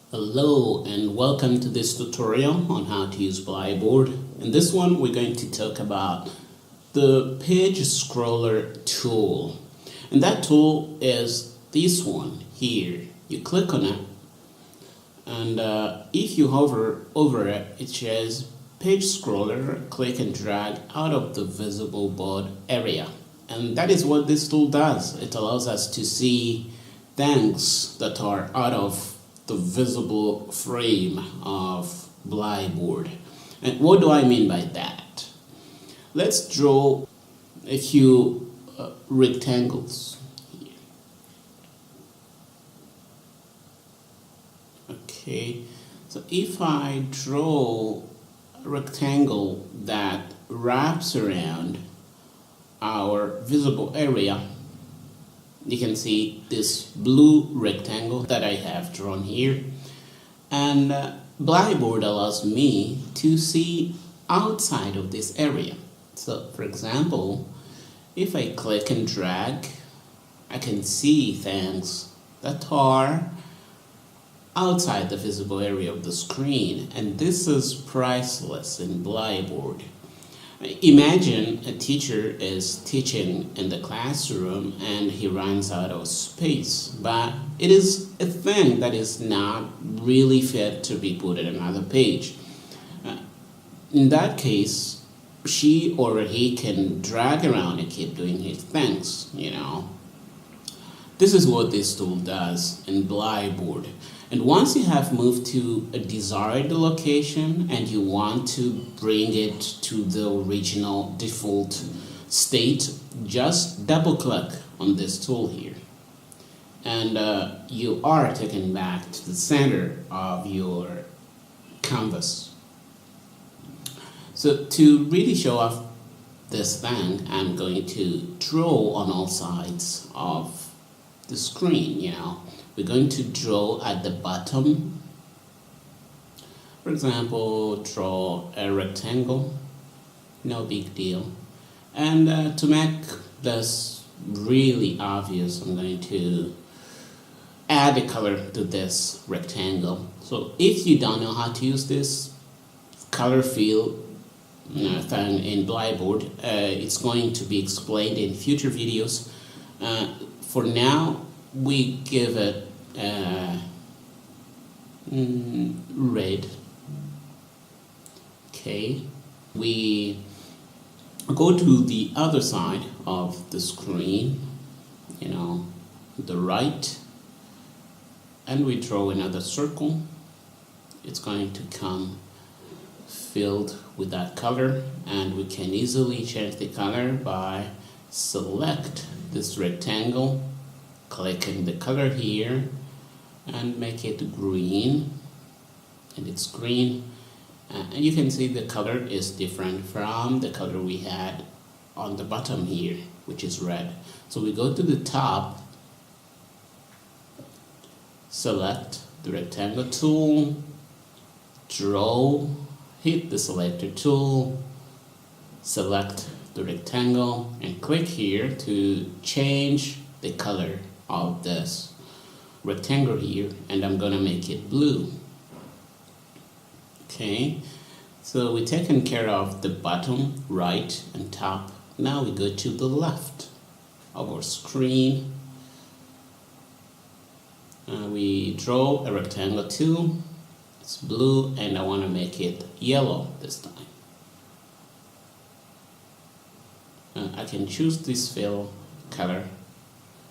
Hello and welcome to this tutorial on how to use Blackboard. In this one we're going to talk about the page scroller tool, and that tool is this one here. You click on it and if you hover over it, it says page scroller. Click and drag out of the visible board area, and that is what this tool does. It allows us to see things that are out of the visible frame of Blackboard. And what do I mean by that? Let's draw a few rectangles here. Okay, so if I draw a rectangle that wraps around our visible area, you can see this blue rectangle that I have drawn here, and Blackboard allows me to see outside of this area. So for example, if I click and drag, I can see things that are outside the visible area of the screen, and this is priceless in Blackboard. Imagine a teacher is teaching in the classroom and he runs out of space, but it is a thing that is not really fit to be put on another page. In that case, she or he can drag around and keep doing his things, This is what this tool does in Blackboard. And once you have moved to a desired location and you want to bring it to the original default state, just double click on this tool here. And you are taken back to the center of your canvas. So to really show off this thing, I'm going to draw on all sides of the screen, We're going to draw at the bottom. For example, draw a rectangle, no big deal. And to make this really obvious, I'm going to add a color to this rectangle. So if you don't know how to use this color field thing in Blackboard, it's going to be explained in future videos. For now, we give it red. Okay, we go to the other side of the screen, the right, and we draw another circle. It's going to come filled with that color, and we can easily change the color by select this rectangle, clicking the color here, and make it green, and it's green, and you can see the color is different from the color we had on the bottom here, which is red. So we go to the top, select the rectangle tool, draw, hit the selector tool, select the rectangle, and click here to change the color of this rectangle here, and I'm gonna make it blue. Okay, so we've taken care of the bottom, right, and top. Now we go to the left of our screen. We draw a rectangle too. It's blue, and I want to make it yellow this time. I can choose this fill color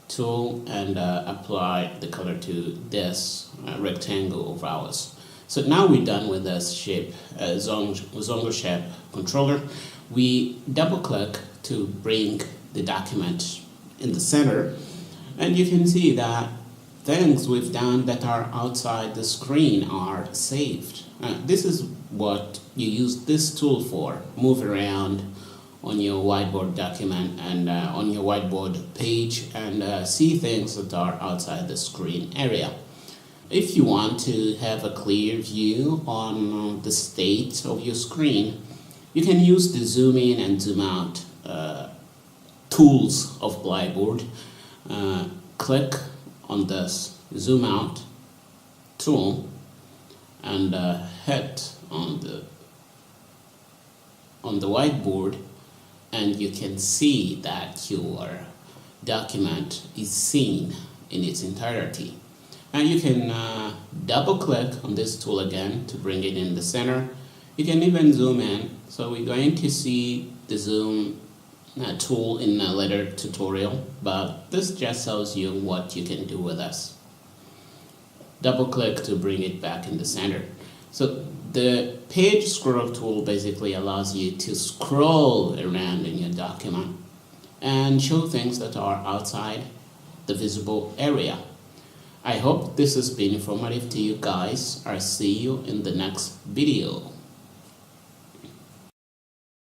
tool and apply the color to this rectangle of ours. So now we're done with this shape, Zongo shape controller. We double click to bring the document in the center, and you can see that things we've done that are outside the screen are saved. This is what you use this tool for. Move around on your whiteboard document and on your whiteboard page and see things that are outside the screen area. If you want to have a clear view on the state of your screen, you can use the zoom in and zoom out tools of Blackboard. Click on this zoom out tool and hit on the whiteboard, and you can see that your document is seen in its entirety. And you can double click on this tool again to bring it in the center. You can even zoom in. So we're going to see the zoom tool in a later tutorial, but this just tells you what you can do with this. Double click to bring it back in the center. So the page scroll tool basically allows you to scroll around in your document and show things that are outside the visible area. I hope this has been informative to you guys. I'll see you in the next video.